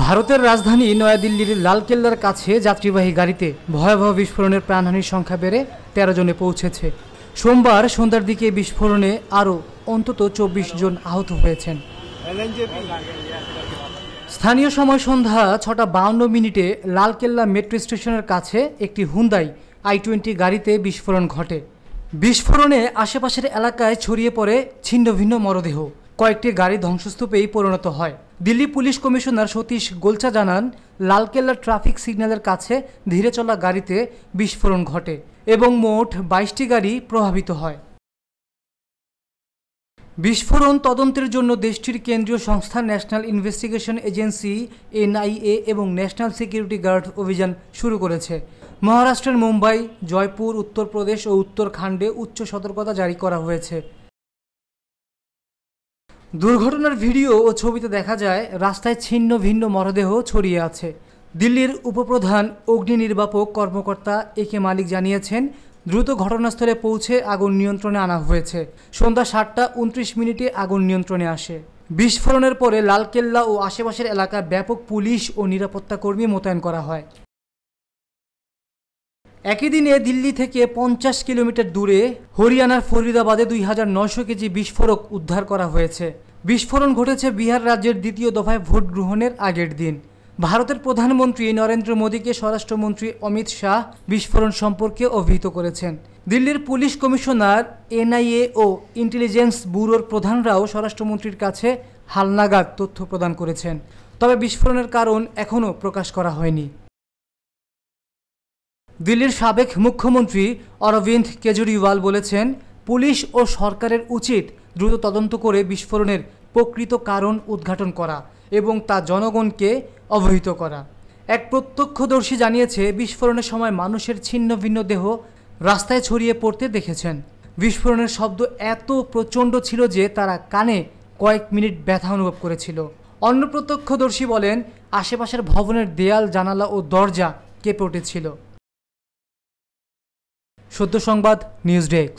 ভারতের রাজধানী নয়াদিল্লির লালকেল্লার কাছে যাত্রীবাহী গাড়িতে ভয়াবহ বিস্ফোরণের প্রাণহানির সংখ্যা বেড়ে ১৩ জনে পৌঁছেছে। সোমবার সন্ধ্যার দিকে বিস্ফোরণে আরও অন্তত ২৪ জন আহত হয়েছেন। স্থানীয় সময় সন্ধ্যা ৬:৫২ লালকেল্লা মেট্রো স্টেশনের কাছে একটি হুন্দাই i20 গাড়িতে বিস্ফোরণ ঘটে। বিস্ফোরণে আশেপাশের এলাকায় ছড়িয়ে পড়ে ছিন্ন ভিন্ন মরদেহ। কয়েকটি গাড়ি ধ্বংসস্তূপেই পরিণত হয়। দিল্লি পুলিশ কমিশনার সতীশ গোলচা জানান, লালকেল্লা ট্রাফিক সিগন্যালের কাছে ধীরে চলা গাড়িতে বিস্ফোরণ ঘটে এবং মোট ২২টি গাড়ি প্রভাবিত হয়। বিস্ফোরণ তদন্তের জন্য দেশটির কেন্দ্রীয় সংস্থা ন্যাশনাল ইনভেস্টিগেশন এজেন্সি NIA এবং ন্যাশনাল সিকিউরিটি গার্ড অভিযান শুরু করেছে। মহারাষ্ট্রের মুম্বাই, জয়পুর, উত্তরপ্রদেশ ও উত্তরাখণ্ডে উচ্চ সতর্কতা জারি করা হয়েছে। দুর্ঘটনার ভিডিও ও ছবিতে দেখা যায় রাস্তায় ছিন্ন ভিন্ন মরদেহ ছড়িয়ে আছে। দিল্লির উপপ্রধান অগ্নি নির্বাপক কর্মকর্তা AK মালিক জানিয়েছেন, দ্রুত ঘটনাস্থলে পৌঁছে আগুন নিয়ন্ত্রণে আনা হয়েছে। সন্ধ্যা ৭:২৯ আগুন নিয়ন্ত্রণে আসে। বিস্ফোরণের পরে লালকেল্লা ও আশেপাশের এলাকায় ব্যাপক পুলিশ ও নিরাপত্তা কর্মী মোতায়েন করা হয়। একই দিনে দিল্লি থেকে ৫০ কিলোমিটার দূরে হরিয়ানার ফরিদাবাদে ২৯০০ কেজি বিস্ফোরক উদ্ধার করা হয়েছে। বিস্ফোরণ ঘটেছে বিহার রাজ্যের দ্বিতীয় দফায় ভোট গ্রহণের আগের দিন। ভারতের প্রধানমন্ত্রী নরেন্দ্র মোদীকে স্বরাষ্ট্রমন্ত্রী অমিত শাহ বিস্ফোরণ সম্পর্কে অবহিত করেছেন। দিল্লির পুলিশ কমিশনার, NIA ও ইন্টেলিজেন্স ব্যুরোর প্রধানরাও স্বরাষ্ট্রমন্ত্রীর কাছে হালনাগাদ তথ্য প্রদান করেছেন। তবে বিস্ফোরণের কারণ এখনও প্রকাশ করা হয়নি। দিল্লির সাবেক মুখ্যমন্ত্রী অরবিন্দ কেজরিওয়াল বলেছেন, পুলিশ ও সরকারের উচিত দ্রুত তদন্ত করে বিস্ফোরণের প্রকৃত কারণ উদ্ঘাটন করা এবং তা জনগণকে অবহিত করা। এক প্রত্যক্ষদর্শী জানিয়েছে, বিস্ফোরণের সময় মানুষের ছিন্ন ভিন্ন দেহ রাস্তায় ছড়িয়ে পড়তে দেখেছেন। বিস্ফোরণের শব্দ এত প্রচণ্ড ছিল যে তারা কানে কয়েক মিনিট ব্যথা অনুভব করেছিল। অন্য প্রত্যক্ষদর্শী বলেন, আশেপাশের ভবনের দেয়াল, জানালা ও দরজা কেঁপে উঠেছিল। সত্য সংবাদ নিউজ ডেস্ক।